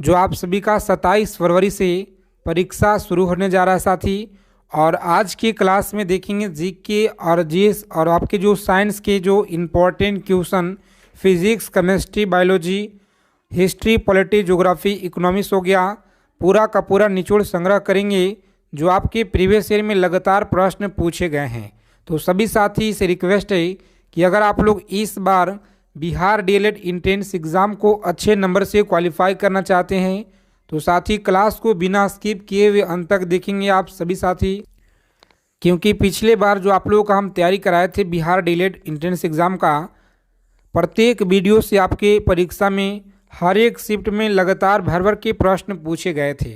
जो आप सभी का 27 फरवरी से परीक्षा शुरू होने जा रहा है साथी। और आज की क्लास में देखेंगे जीके और जीएस और आपके जो साइंस के जो important question, physics, chemistry, biology, history, polity, geography, economics हो गया, पूरा का पूरा निचोड़ संग्रह करेंगे जो आपके प्रीवियस ईयर में लगातार प्रश्न पूछे गए हैं। तो सभी साथी से रिक्वेस्ट है कि अगर आप लोग इस बार बिहार डीएलएड एंट्रेंस एग्ज़ाम को अच्छे नंबर से क्वालिफाई करना चाहते हैं तो साथी क्लास को बिना स्किप किए हुए अंत तक देखेंगे आप सभी साथी, क्योंकि पिछले बार जो आप लोगों का हम तैयारी कराए थे बिहार डीएलएड एंट्रेंस एग्ज़ाम का, प्रत्येक वीडियो से आपके परीक्षा में हर एक शिफ्ट में लगातार भर भर के प्रश्न पूछे गए थे।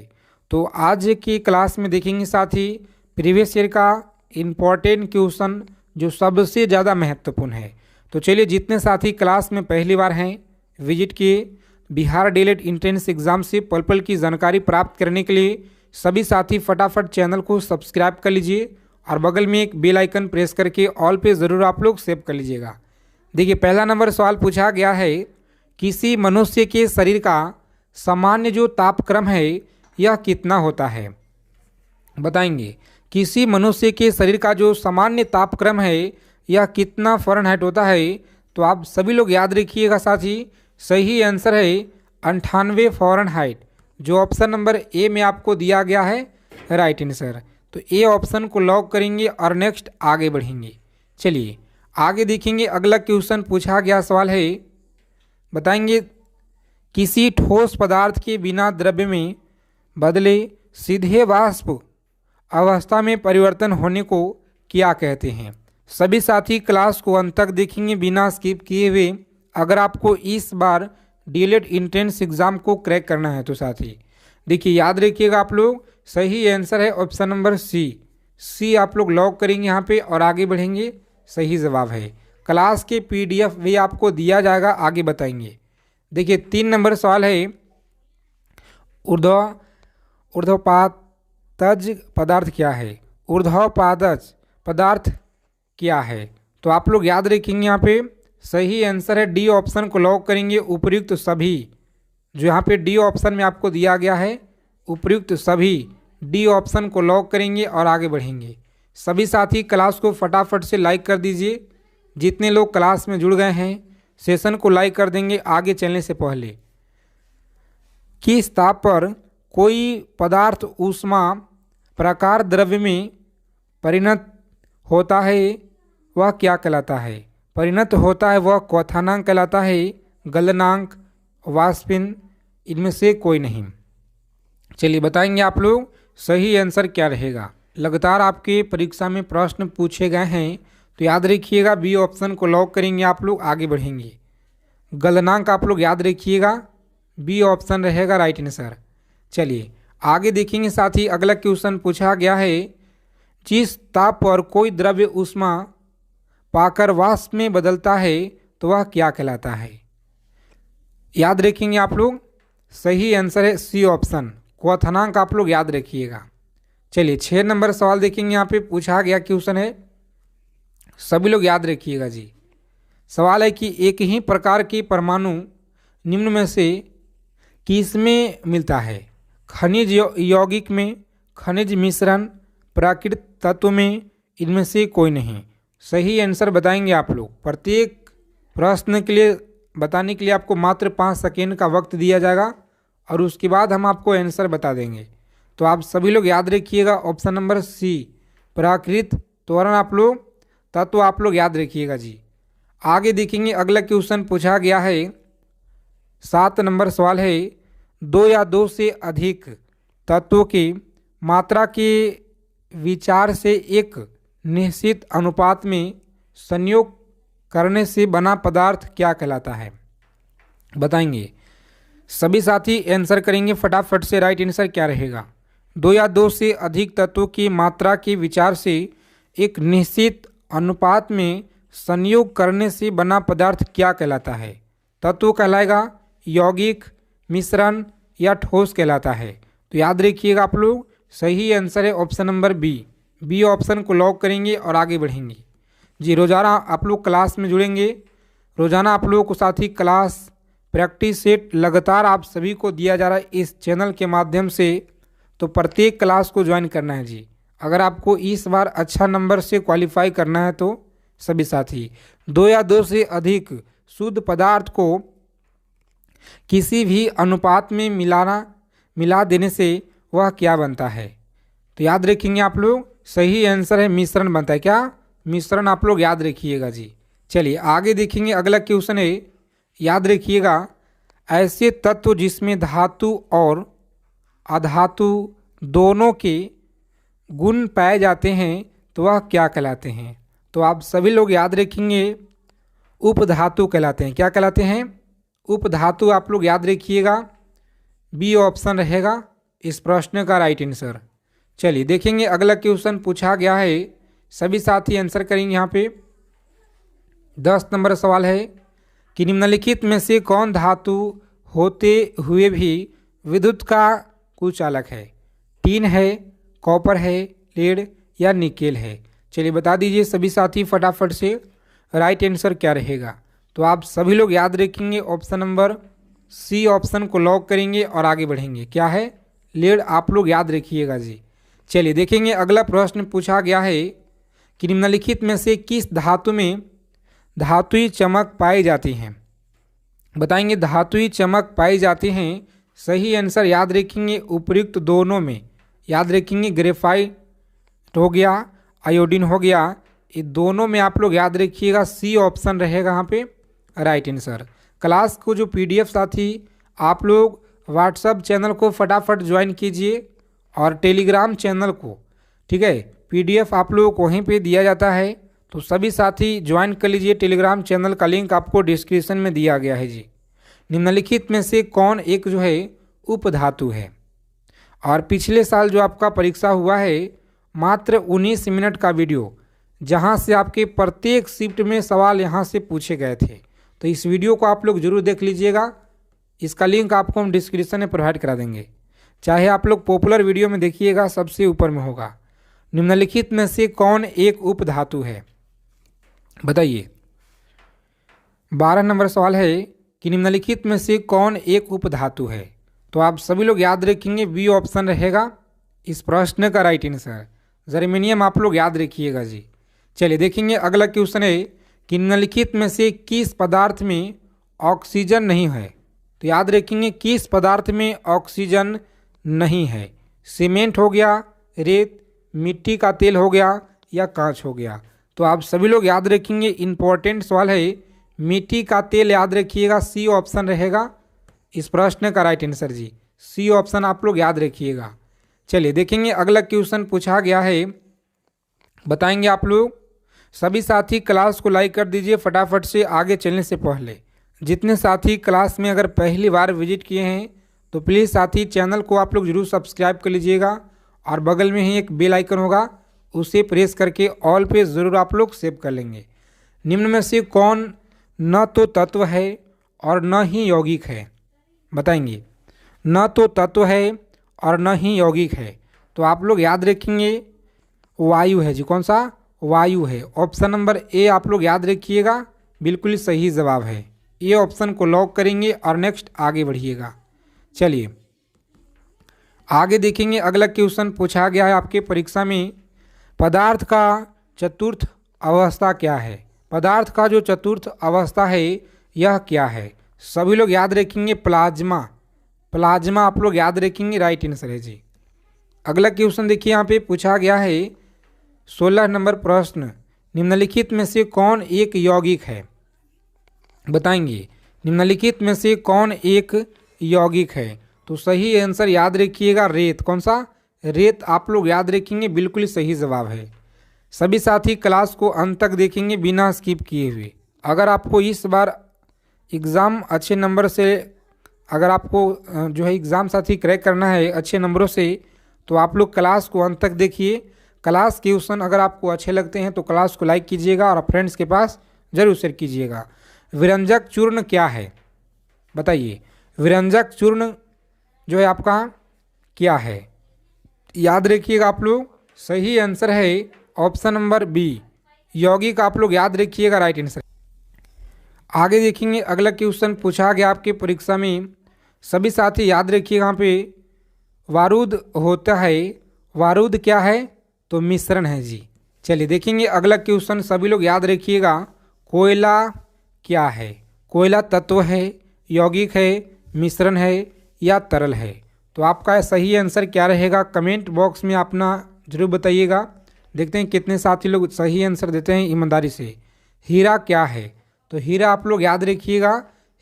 तो आज की क्लास में देखेंगे साथी प्रीवियस ईयर का इम्पोर्टेंट क्वेश्चन जो सबसे ज़्यादा महत्वपूर्ण है। तो चलिए, जितने साथी क्लास में पहली बार हैं विजिट किए बिहार डीएलएड एंट्रेंस एग्ज़ाम से पल पल की जानकारी प्राप्त करने के लिए सभी साथी फटाफट चैनल को सब्सक्राइब कर लीजिए और बगल में एक बेल आइकन प्रेस करके ऑल पे ज़रूर आप लोग सेव कर लीजिएगा। देखिए, पहला नंबर सवाल पूछा गया है, किसी मनुष्य के शरीर का सामान्य जो तापक्रम है यह कितना होता है? बताएंगे किसी मनुष्य के शरीर का जो सामान्य तापक्रम है यह कितना फ़ारेनहाइट होता है? तो आप सभी लोग याद रखिएगा साथी, सही आंसर है 98 फ़ारेनहाइट, जो ऑप्शन नंबर ए में आपको दिया गया है राइट आंसर। तो ए ऑप्शन को लॉक करेंगे और नेक्स्ट आगे बढ़ेंगे। चलिए आगे देखेंगे, अगला क्वेश्चन पूछा गया सवाल है, बताएंगे किसी ठोस पदार्थ के बिना द्रव्य में बदले सीधे वाष्प अवस्था में परिवर्तन होने को क्या कहते हैं? सभी साथी क्लास को अंत तक देखेंगे बिना स्किप किए हुए अगर आपको इस बार डीएलएड एंट्रेंस एग्ज़ाम को क्रैक करना है। तो साथी देखिए, याद रखिएगा आप लोग, सही आंसर है ऑप्शन नंबर सी आप लोग लॉक करेंगे यहाँ पे और आगे बढ़ेंगे। सही जवाब है। क्लास के पीडीएफ भी आपको दिया जाएगा, आगे बताएंगे। देखिए 3 नंबर सवाल है, ऊर्ध्वपातज पदार्थ क्या है? ऊर्ध्वपातज पदार्थ क्या है? तो आप लोग याद रखेंगे यहाँ पे सही आंसर है डी ऑप्शन को लॉक करेंगे, उपयुक्त सभी। जो यहाँ पे डी ऑप्शन में आपको दिया गया है उपयुक्त सभी, डी ऑप्शन को लॉक करेंगे और आगे बढ़ेंगे। सभी साथी क्लास को फटाफट से लाइक कर दीजिए। जितने लोग क्लास में जुड़ गए हैं सेशन को लाइक कर देंगे आगे चलने से पहले। किस ताप पर कोई पदार्थ ऊष्मा प्रकार द्रव्य में परिणत होता है वह क्या कहलाता है? परिणत होता है वह क्वथनांक कहलाता है, गलनांक, वाष्पन, इनमें से कोई नहीं। चलिए बताएंगे आप लोग सही आंसर क्या रहेगा। लगातार आपके परीक्षा में प्रश्न पूछे गए हैं तो याद रखिएगा बी ऑप्शन को लॉक करेंगे आप लोग, आगे बढ़ेंगे। गलनांक आप लोग याद रखिएगा, बी ऑप्शन रहेगा राइट आंसर। चलिए आगे देखेंगे साथी, अगला क्वेश्चन पूछा गया है, जिस ताप पर कोई द्रव्य ऊष्मा पाकर वाष्प में बदलता है तो वह क्या कहलाता है? याद रखेंगे आप लोग, सही आंसर है सी ऑप्शन, क्वथनांक आप लोग याद रखिएगा। चलिए 6 नंबर सवाल देखेंगे, यहाँ पे पूछा गया क्वेश्चन है, सभी लोग याद रखिएगा जी। सवाल है कि एक ही प्रकार के परमाणु निम्न में से किसमें मिलता है? खनिज यौगिक में, खनिज मिश्रण, प्राकृतिक तत्व में, इनमें से कोई नहीं। सही आंसर बताएंगे आप लोग। प्रत्येक प्रश्न के लिए बताने के लिए आपको मात्र 5 सेकेंड का वक्त दिया जाएगा और उसके बाद हम आपको आंसर बता देंगे। तो आप सभी लोग याद रखिएगा ऑप्शन नंबर सी, प्राकृतिक त्वरण आप लोग तत्व आप लोग याद रखिएगा जी। आगे देखेंगे, अगला क्वेश्चन पूछा गया है, 7 नंबर सवाल है, 2 या 2 से अधिक तत्वों की मात्रा के विचार से एक निश्चित अनुपात में संयोग करने से बना पदार्थ क्या कहलाता है? बताएंगे सभी साथी आंसर करेंगे फटाफट से, राइट आंसर क्या रहेगा? 2 या 2 से अधिक तत्वों की मात्रा के विचार से एक निश्चित अनुपात में संयोग करने से बना पदार्थ क्या कहलाता है? तत्व कहलाएगा, यौगिक, मिश्रण या ठोस कहलाता है। तो याद रखिएगा आप लोग, सही आंसर है ऑप्शन नंबर बी ऑप्शन को लॉक करेंगे और आगे बढ़ेंगे जी। रोज़ाना आप लोग क्लास में जुड़ेंगे, रोज़ाना आप लोगों को साथी क्लास प्रैक्टिस सेट लगातार आप सभी को दिया जा रहा है इस चैनल के माध्यम से, तो प्रत्येक क्लास को ज्वाइन करना है जी। अगर आपको इस बार अच्छा नंबर से क्वालिफाई करना है तो सभी साथी 2 या 2 से अधिक शुद्ध पदार्थ को किसी भी अनुपात में मिला देने से वह क्या बनता है? तो याद रखेंगे आप लोग, सही आंसर है मिश्रण बनता है। क्या? मिश्रण आप लोग याद रखिएगा जी। चलिए आगे देखेंगे, अगला क्वेश्चन है, याद रखिएगा, ऐसे तत्व जिसमें धातु और अधातु दोनों के गुण पाए जाते हैं तो वह क्या कहलाते हैं? तो आप सभी लोग याद रखेंगे, उपधातु कहलाते हैं। क्या कहलाते हैं? उपधातु आप लोग याद रखिएगा। बी ऑप्शन रहेगा इस प्रश्न का राइट आंसर। चलिए देखेंगे, अगला क्वेश्चन पूछा गया है, सभी साथी आंसर करेंगे। यहाँ पे 10 नंबर सवाल है कि निम्नलिखित में से कौन धातु होते हुए भी विद्युत का कुचालक है? टीन है, कॉपर है, लेड या निकेल है? चलिए बता दीजिए सभी साथी फटाफट से, राइट आंसर क्या रहेगा? तो आप सभी लोग याद रखेंगे, ऑप्शन नंबर सी ऑप्शन को लॉक करेंगे और आगे बढ़ेंगे। क्या है? लेड आप लोग याद रखिएगा जी। चलिए देखेंगे, अगला प्रश्न पूछा गया है कि निम्नलिखित में से किस धातु में धातुई चमक पाई जाती हैं? बताएंगे धातुई चमक पाई जाती हैं। सही आंसर याद रखेंगे उपयुक्त दोनों में। याद रखेंगे ग्रेफाइट हो गया, आयोडीन हो गया, ये दोनों में आप लोग याद रखिएगा, सी ऑप्शन रहेगा यहाँ पे राइट आंसर। क्लास को जो पीडीएफ साथी आप लोग व्हाट्सएप चैनल को फटाफट ज्वाइन कीजिए और टेलीग्राम चैनल को, ठीक है, पीडीएफ आप लोगों को वहीं पे दिया जाता है, तो सभी साथी ज्वाइन कर लीजिए। टेलीग्राम चैनल का लिंक आपको डिस्क्रिप्शन में दिया गया है जी। निम्नलिखित में से कौन एक जो है उपधातु है? और पिछले साल जो आपका परीक्षा हुआ है, मात्र 19 मिनट का वीडियो, जहां से आपके प्रत्येक शिफ्ट में सवाल यहां से पूछे गए थे, तो इस वीडियो को आप लोग जरूर देख लीजिएगा। इसका लिंक आपको हम डिस्क्रिप्शन में प्रोवाइड करा देंगे, चाहे आप लोग पॉपुलर वीडियो में देखिएगा, सबसे ऊपर में होगा। निम्नलिखित में से कौन एक उपधातु है? बताइए। 12 नंबर सवाल है कि निम्नलिखित में से कौन एक उपधातु है? तो आप सभी लोग याद रखेंगे, बी ऑप्शन रहेगा इस प्रश्न का राइट आंसर। जर्मेनियम आप लोग याद रखिएगा जी। चलिए देखेंगे, अगला क्वेश्चन है कि निम्नलिखित में से किस पदार्थ में ऑक्सीजन नहीं है? तो याद रखेंगे किस पदार्थ में ऑक्सीजन नहीं है। सीमेंट हो गया, रेत, मिट्टी का तेल हो गया या कांच हो गया? तो आप सभी लोग याद रखेंगे, इंपॉर्टेंट सवाल है, मिट्टी का तेल याद रखिएगा, सी ऑप्शन रहेगा इस प्रश्न का राइट आंसर जी। सी ऑप्शन आप लोग याद रखिएगा। चलिए देखेंगे, अगला क्वेश्चन पूछा गया है, बताएंगे आप लोग। सभी साथी क्लास को लाइक कर दीजिए फटाफट से आगे चलने से पहले। जितने साथी क्लास में अगर पहली बार विजिट किए हैं तो प्लीज़ साथी चैनल को आप लोग जरूर सब्सक्राइब कर लीजिएगा और बगल में ही एक बेल आइकन होगा, उसे प्रेस करके ऑल पे ज़रूर आप लोग सेव कर लेंगे। निम्न में से कौन न तो तत्व है और न ही यौगिक है? बताएंगे। न तो तत्व है और न ही यौगिक है, तो आप लोग याद रखेंगे वायु है जी। कौन सा? वायु है। ऑप्शन नंबर ए आप लोग याद रखिएगा, बिल्कुल सही जवाब है। ये ऑप्शन को लॉक करेंगे और नेक्स्ट आगे बढ़िएगा। चलिए आगे देखेंगे, अगला क्वेश्चन पूछा गया है आपके परीक्षा में, पदार्थ का चतुर्थ अवस्था क्या है? पदार्थ का जो चतुर्थ अवस्था है यह क्या है? सभी लोग याद रखेंगे प्लाज्मा। प्लाज्मा आप लोग याद रखेंगे, राइट आंसर है जी। अगला क्वेश्चन देखिए, यहाँ पे पूछा गया है 16 नंबर प्रश्न, निम्नलिखित में से कौन एक यौगिक है? बताएंगे। निम्नलिखित में से कौन एक यौगिक है? तो सही आंसर याद रखिएगा रेत। कौन सा? रेत आप लोग याद रखेंगे, बिल्कुल सही जवाब है। सभी साथी क्लास को अंत तक देखेंगे बिना स्किप किए हुए। अगर आपको इस बार एग्ज़ाम अच्छे नंबर से, अगर आपको जो है एग्ज़ाम साथी क्रैक करना है अच्छे नंबरों से, तो आप लोग क्लास को अंत तक देखिए। क्लास क्वेश्चन अगर आपको अच्छे लगते हैं तो क्लास को लाइक कीजिएगा और फ्रेंड्स के पास जरूर शेयर कीजिएगा। विरंजक चूर्ण क्या है? बताइए। विरंजक चूर्ण जो है आपका क्या है? याद रखिएगा आप लोग, सही आंसर है ऑप्शन नंबर बी, यौगिक आप लोग याद रखिएगा, राइट आंसर। आगे देखेंगे अगला क्वेश्चन पूछा गया आपके परीक्षा में, सभी साथी याद रखिए यहाँ पे बारूद होता है, बारूद क्या है तो मिश्रण है जी। चलिए देखेंगे अगला क्वेश्चन, सभी लोग याद रखिएगा, कोयला क्या है, कोयला तत्व है, यौगिक है, मिश्रण है या तरल है। तो आपका सही आंसर क्या रहेगा कमेंट बॉक्स में अपना जरूर बताइएगा। देखते हैं कितने साथी लोग सही आंसर देते हैं ईमानदारी से। हीरा क्या है, तो हीरा आप लोग याद रखिएगा,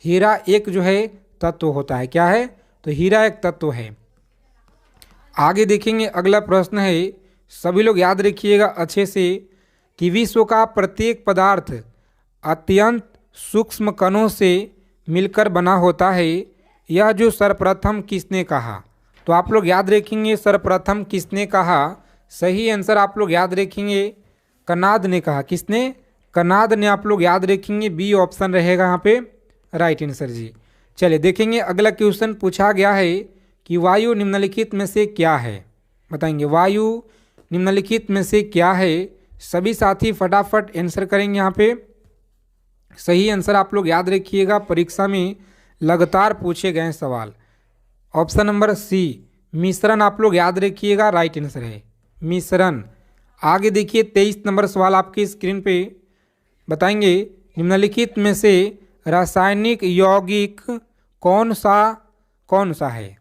हीरा एक जो है तत्व होता है, क्या है तो हीरा एक तत्व है। आगे देखेंगे अगला प्रश्न है, सभी लोग याद रखिएगा अच्छे से कि विश्व का प्रत्येक पदार्थ अत्यंत सूक्ष्म कणों से मिलकर बना होता है, यह जो सर्वप्रथम किसने कहा। तो आप लोग याद रखेंगे सर्वप्रथम किसने कहा, सही आंसर आप लोग याद रखेंगे कनाद ने कहा। किसने, कनाद ने आप लोग याद रखेंगे, बी ऑप्शन रहेगा यहाँ पे राइट आंसर जी। चलिए देखेंगे अगला क्वेश्चन पूछा गया है कि वायु निम्नलिखित में से क्या है, बताएंगे वायु निम्नलिखित में से क्या है। सभी साथी फटाफट आंसर करेंगे यहाँ पे। सही आंसर आप लोग याद रखिएगा, परीक्षा में लगातार पूछे गए सवाल। ऑप्शन नंबर सी मिश्रण आप लोग याद रखिएगा, राइट आंसर है मिश्रण। आगे देखिए 23 नंबर सवाल आपकी स्क्रीन पे, बताएंगे निम्नलिखित में से रासायनिक यौगिक कौन सा है,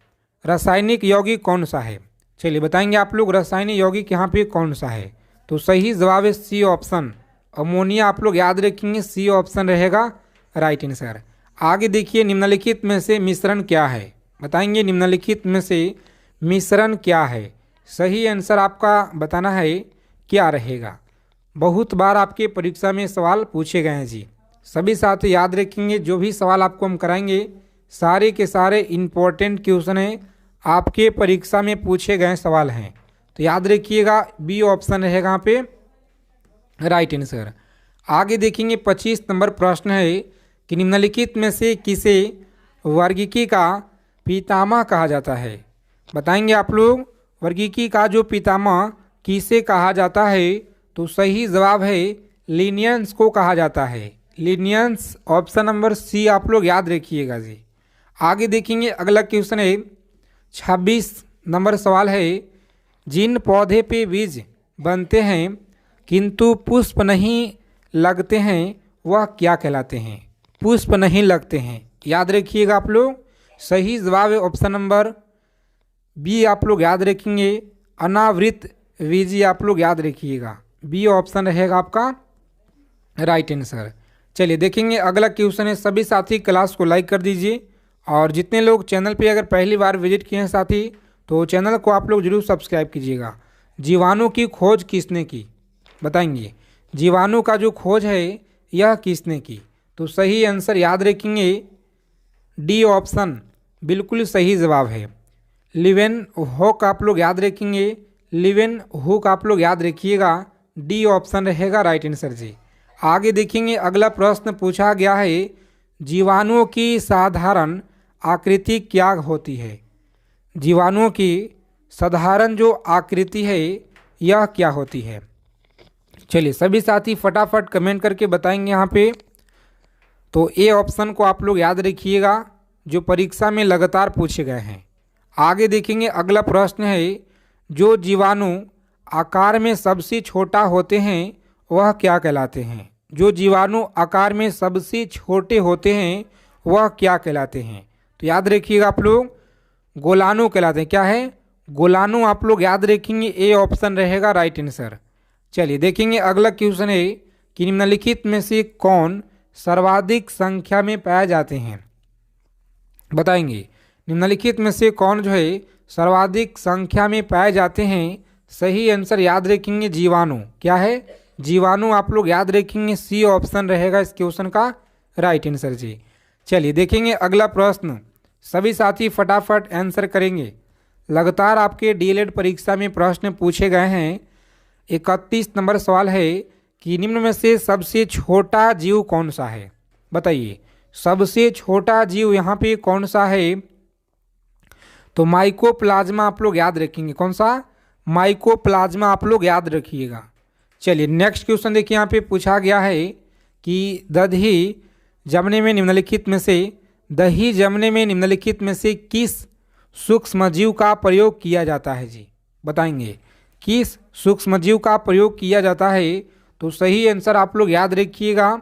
रासायनिक यौगिक कौन सा है। चलिए बताएंगे आप लोग रासायनिक यौगिक यहाँ पे कौन सा है। तो सही जवाब है सी ऑप्शन, अमोनिया आप लोग याद रखेंगे, सी ऑप्शन रहेगा राइट आंसर। आगे देखिए निम्नलिखित में से मिश्रण क्या है, बताएंगे निम्नलिखित में से मिश्रण क्या है। सही आंसर आपका बताना है क्या रहेगा। बहुत बार आपके परीक्षा में सवाल पूछे गए हैं जी, सभी साथी याद रखेंगे, जो भी सवाल आपको हम कराएंगे सारे के सारे इम्पोर्टेंट क्वेश्चन हैं, आपके परीक्षा में पूछे गए सवाल हैं। तो याद रखिएगा बी ऑप्शन रहेगा यहाँ पे राइट आंसर। आगे देखेंगे 25 नंबर प्रश्न है कि निम्नलिखित में से किसे वर्गीकी का पितामह कहा जाता है। बताएंगे आप लोग वर्गीकी का जो पितामह किसे कहा जाता है। तो सही जवाब है लिनियंस को कहा जाता है, लिनियंस ऑप्शन नंबर सी आप लोग याद रखिएगा जी। आगे देखेंगे अगला क्वेश्चन है 26 नंबर सवाल है, जिन पौधे पे बीज बनते हैं किंतु पुष्प नहीं लगते हैं वह क्या कहलाते हैं। पुष्प नहीं लगते हैं, याद रखिएगा आप लोग। सही जवाब है ऑप्शन नंबर बी आप लोग याद रखेंगे, अनावृत बीजी आप लोग याद रखिएगा, बी ऑप्शन रहेगा आपका राइट आंसर। चलिए देखेंगे अगला क्वेश्चन है, सभी साथी क्लास को लाइक कर दीजिए और जितने लोग चैनल पे अगर पहली बार विजिट किए हैं साथी तो चैनल को आप लोग जरूर सब्सक्राइब कीजिएगा। जीवाणु की खोज किसने की, बताएंगे जीवाणु का जो खोज है यह किसने की। तो सही आंसर याद रखेंगे डी ऑप्शन बिल्कुल सही जवाब है, लिवेन हुक आप लोग याद रखेंगे, लिवेन हुक आप लोग याद रखिएगा, डी ऑप्शन रहेगा राइट आंसर जी। आगे देखेंगे अगला प्रश्न पूछा गया है, जीवाणुओं की साधारण आकृति क्या होती है। जीवाणुओं की साधारण जो आकृति है यह क्या होती है। चलिए सभी साथी फटाफट कमेंट करके बताएंगे यहाँ पे। तो ए ऑप्शन को आप लोग याद रखिएगा, जो परीक्षा में लगातार पूछे गए हैं। आगे देखेंगे अगला प्रश्न है, जो जीवाणु आकार में सबसे छोटा होते हैं वह क्या कहलाते हैं। जो जीवाणु आकार में सबसे छोटे होते हैं वह क्या कहलाते हैं। तो याद रखिएगा आप लोग गोलाणु कहलाते हैं, क्या है गोलाणु आप लोग याद रखेंगे, ए ऑप्शन रहेगा राइट आंसर। चलिए देखेंगे अगला क्वेश्चन है कि निम्नलिखित में से कौन सर्वाधिक संख्या में पाए जाते हैं। बताएंगे निम्नलिखित में से कौन जो है सर्वाधिक संख्या में पाए जाते हैं। सही आंसर याद रखेंगे जीवाणु, क्या है जीवाणु आप लोग याद रखेंगे, सी ऑप्शन रहेगा इस क्वेश्चन का राइट आंसर जी। चलिए देखेंगे अगला प्रश्न, सभी साथी फटाफट आंसर करेंगे। लगातार आपके डीएलएड परीक्षा में प्रश्न पूछे गए हैं। 31 नंबर सवाल है कि निम्न में से सबसे छोटा जीव कौन सा है। बताइए सबसे छोटा जीव यहाँ पे कौन सा है। तो माइकोप्लाज्मा आप लोग याद रखेंगे, कौन सा माइकोप्लाज्मा आप लोग याद रखिएगा। चलिए नेक्स्ट क्वेश्चन देखिए, यहाँ पे पूछा गया है कि दधी जमने में निम्नलिखित में से दही जमने में निम्नलिखित में से किस सूक्ष्मजीव का प्रयोग किया जाता है जी? बताएंगे किस सूक्ष्मजीव का प्रयोग किया जाता है? तो सही आंसर आप लोग याद रखिएगा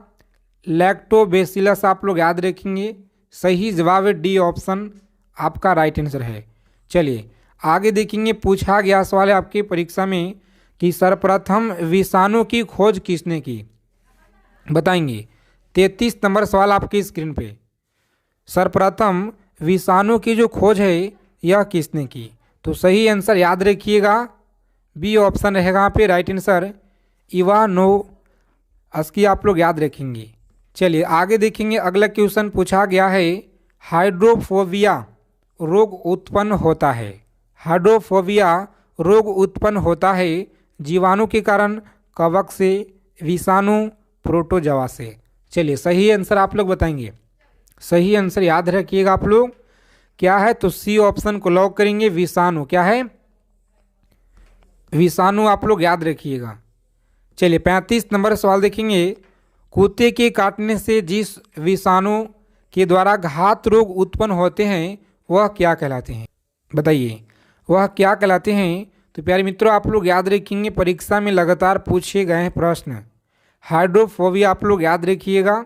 लैक्टोबैसिलस आप लोग याद रखेंगे। सही जवाब है डी ऑप्शन आपका राइट आंसर है। चलिए आगे देखेंगे, पूछा गया सवाल है आपकी परीक्षा में कि सर्वप्रथम विषाणु की खोज किसने की? बताएंगे 33 नंबर सवाल आपकी स्क्रीन पे। सर्वप्रथम विषाणु की जो खोज है यह किसने की? तो सही आंसर याद रखिएगा बी ऑप्शन रहेगा यहाँ पे राइट आंसर इवानोव्स्की आप लोग याद रखेंगे। चलिए आगे देखेंगे, अगला क्वेश्चन पूछा गया है हाइड्रोफोबिया रोग उत्पन्न होता है। हाइड्रोफोबिया रोग उत्पन्न होता है जीवाणु के कारण, कवक से, विषाणु, प्रोटोजवा से। चलिए सही आंसर आप लोग बताएंगे। सही आंसर याद रखिएगा आप लोग क्या है? तो सी ऑप्शन को लॉक करेंगे, विषाणु। क्या है? विषाणु आप लोग याद रखिएगा। चलिए 35 नंबर सवाल देखेंगे, कुत्ते के काटने से जिस विषाणु के द्वारा घात रोग उत्पन्न होते हैं वह क्या कहलाते हैं? बताइए वह क्या कहलाते हैं? तो प्यारे मित्रों आप लोग याद रखेंगे, परीक्षा में लगातार पूछे गए हैं प्रश्न। हाइड्रोफोबिया आप लोग याद रखिएगा,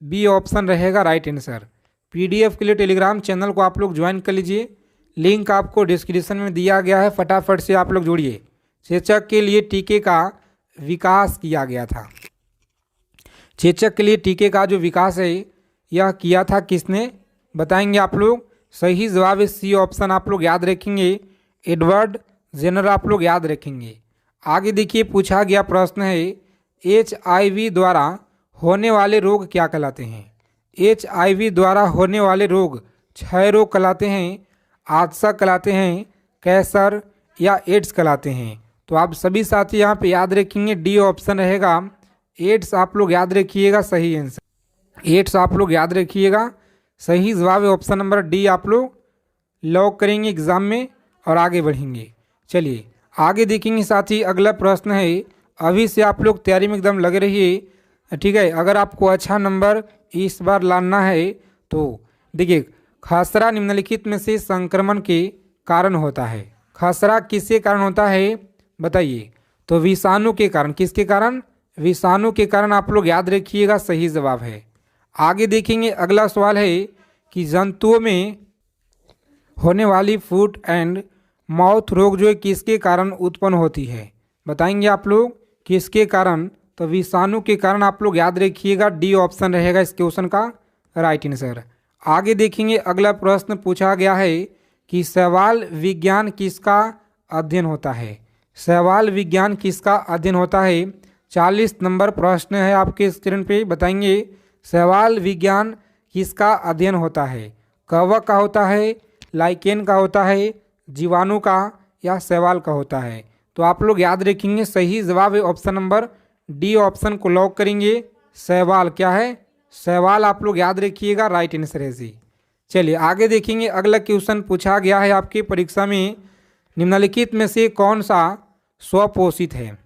बी ऑप्शन रहेगा राइट आंसर। पीडीएफ के लिए टेलीग्राम चैनल को आप लोग ज्वाइन कर लीजिए, लिंक आपको डिस्क्रिप्शन में दिया गया है, फटाफट से आप लोग जुड़िए। चेचक के लिए टीके का विकास किया गया था। चेचक के लिए टीके का जो विकास है यह किया था किसने? बताएंगे आप लोग। सही जवाब है सी ऑप्शन आप लोग याद रखेंगे, एडवर्ड जेनर आप लोग याद रखेंगे। आगे देखिए, पूछा गया प्रश्न है HIV द्वारा होने वाले रोग क्या कहलाते हैं? HIV द्वारा होने वाले रोग क्षय रोग कहलाते हैं, आदसा कहलाते हैं, कैंसर या एड्स कहलाते हैं। तो आप सभी साथी यहाँ पे याद रखेंगे डी ऑप्शन रहेगा एड्स आप लोग याद रखिएगा। सही आंसर एड्स आप लोग याद रखिएगा। सही जवाब है ऑप्शन नंबर डी आप लोग लॉक करेंगे एग्जाम में और आगे बढ़ेंगे। चलिए आगे देखेंगे साथी, अगला प्रश्न है, अभी से आप लोग तैयारी में एकदम लगे रहिए, ठीक है। अगर आपको अच्छा नंबर इस बार लाना है तो देखिए, खसरा निम्नलिखित में से संक्रमण के कारण होता है। खसरा किसके कारण होता है बताइए? तो विषाणु के कारण। किसके कारण? विषाणु के कारण आप लोग याद रखिएगा, सही जवाब है। आगे देखेंगे, अगला सवाल है कि जंतुओं में होने वाली फुट एंड माउथ रोग जो है किसके कारण उत्पन्न होती है? बताएंगे आप लोग किसके कारण? तो विषाणु के कारण आप लोग याद रखिएगा, डी ऑप्शन रहेगा इस क्वेश्चन का राइट आंसर। आगे देखेंगे, अगला प्रश्न पूछा गया है कि शैवाल विज्ञान किसका अध्ययन होता है? शैवाल विज्ञान किसका अध्ययन होता है? 40 नंबर प्रश्न है आपके स्क्रीन पे। बताएंगे शैवाल विज्ञान किसका अध्ययन होता है? कवक का होता है, लाइकेन का होता है, जीवाणु का, या शैवाल का होता है? तो आप लोग याद रखेंगे, सही जवाब है ऑप्शन नंबर डी ऑप्शन को लॉक करेंगे, शैवाल। क्या है? शैवाल आप लोग याद रखिएगा, राइट आंसर है जी। चलिए आगे देखेंगे, अगला क्वेश्चन पूछा गया है आपकी परीक्षा में, निम्नलिखित में से कौन सा स्वपोषित है?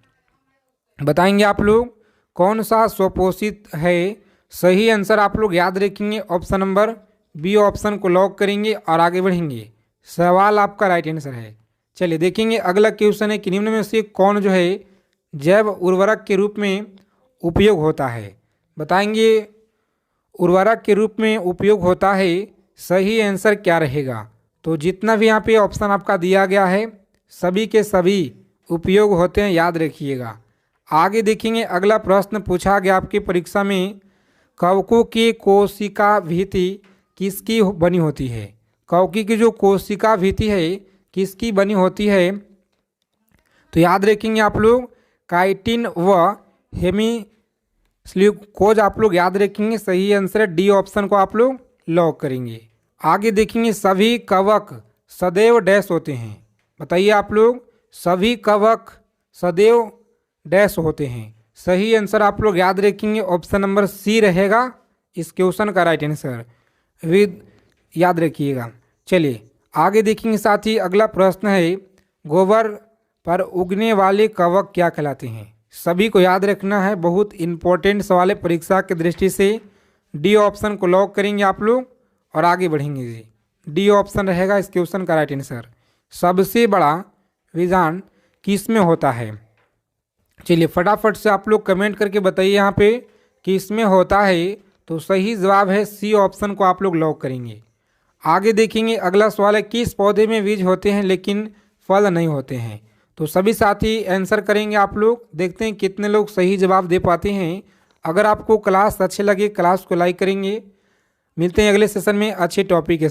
बताएंगे आप लोग कौन सा स्वपोषित है? सही आंसर आप लोग याद रखेंगे, ऑप्शन नंबर बी ऑप्शन को लॉक करेंगे और आगे बढ़ेंगे। सवाल आपका राइट आंसर है। चलिए देखेंगे, अगला क्वेश्चन है कि निम्न में से कौन जो है जैव उर्वरक के रूप में उपयोग होता है? बताएंगे उर्वरक के रूप में उपयोग होता है, सही आंसर क्या रहेगा? तो जितना भी यहाँ पे ऑप्शन आपका दिया गया है सभी के सभी उपयोग होते हैं, याद रखिएगा। आगे देखेंगे, अगला प्रश्न पूछा गया आपकी परीक्षा में, कवकों की कोशिका भित्ति किसकी बनी होती है? कवकी की जो कोशिका भित्ति है किसकी बनी होती है? तो याद रखेंगे आप लोग काइटिन व हेमीस्ल्यूकोज आप लोग याद रखेंगे, सही आंसर डी ऑप्शन को आप लोग लॉक करेंगे। आगे देखेंगे, सभी कवक सदैव डैश होते हैं? बताइए आप लोग, सभी कवक सदैव डैश होते हैं? सही आंसर आप लोग याद रखेंगे, ऑप्शन नंबर सी रहेगा इस क्वेश्चन का राइट आंसर, विद याद रखिएगा। चलिए आगे देखेंगे साथी, अगला प्रश्न है, गोबर पर उगने वाले कवक क्या कहलाते हैं? सभी को याद रखना है, बहुत इंपॉर्टेंट सवाल है परीक्षा की दृष्टि से। डी ऑप्शन को लॉक करेंगे आप लोग और आगे बढ़ेंगे जी। डी ऑप्शन रहेगा इस क्वेश्चन का राइट आंसर। सबसे बड़ा विजान किस में होता है? चलिए फटाफट से आप लोग कमेंट करके बताइए यहाँ पे कि इसमें होता है, तो सही जवाब है सी ऑप्शन को आप लोग लॉक करेंगे। आगे देखेंगे अगला सवाल है, किस पौधे में बीज होते हैं लेकिन फल नहीं होते हैं? तो सभी साथी आंसर करेंगे आप लोग, देखते हैं कितने लोग सही जवाब दे पाते हैं। अगर आपको क्लास अच्छे लगे क्लास को लाइक करेंगे। मिलते हैं अगले सेशन में अच्छे टॉपिक के